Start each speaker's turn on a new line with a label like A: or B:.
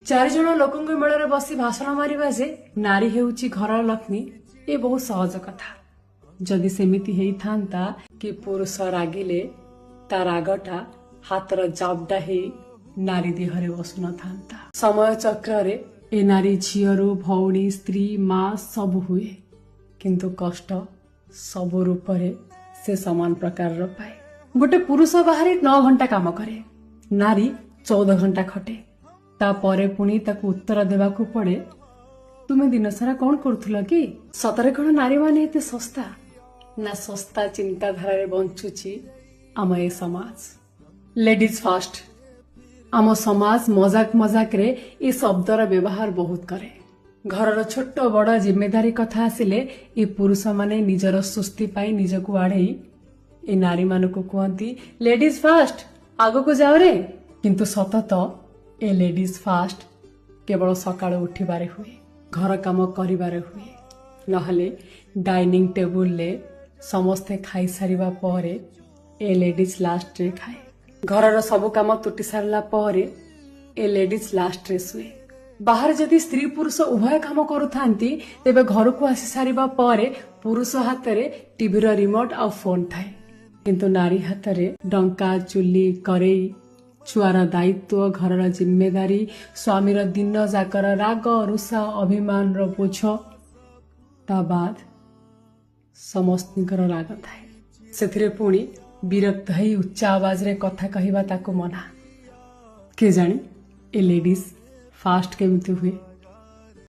A: चार जन लोक मेल बसी भाषण मारिबा जे नारी हेउची घर लक्ष्मी ए बहुत सहज कथा। जदि सेमिति हेइथांता कि पुरुष रागिले ता रागटा हातर जाबडा हे नारी देहरे बसु न थांता। समय चक्र रे ए नारी झियरु भौणी स्त्री माँ सब हुए, किंतु कष्ट सब रूप से समान प्रकार पाए। गोटे पुरुष बाहर 9 घंटा काम करे, नारी 14 घंटा खटे, तापरे पुणी ताकू उत्तर देवाकू पड़े तुमे दिन सारा कौन करुथुल कि? सतरे कौन नारी माने एते सस्ता ना सस्ता चिंताधारा रे बंचुची आम ए समाज। लेडीज फर्स्ट आम समाज मजाक मजाक रे ए शब्दर व्यवहार बहुत करे। घरर छोट बड़ जिम्मेदारी कथा आसिले ए पुरुष माने निजर सुस्ती पाई निजकू आड़े ए नारी मानकू कहती लेडीज फास्ट आगो जाओ रे। किंतु सतत ए लेडीज फास्ट केवल सकाळ उठिबारे हुए, घर काम करिबारे हुए, नहले डाइनिंग टेबुल ले समस्ते खाई सारिबा परे ए लेडीज लास्ट रे खाए। घरर सब काम तुटी सारला परे ए लेडीज लास्ट रे सुए। बाहर जदि स्त्री पुरुष उभय काम करुथांती तेबे घर को आसी सारिबा परे पुरुष हाथ रे टीवी रो रिमोट आ फोन थाए, किंतु नारी हाथ रे डंका चुली करेई छुआर दायित्व घरर जिम्मेदारी स्वामीर दिन जाकर राग रुषा अभिमान रो बोझ ता बाद समस्तर राग थाए। सेथिरे पुणी विरक्त हई उच्चा आवाज रे कथा कहिबा ताको मना। के जानी ए लेडीज फास्ट केमिति हुए।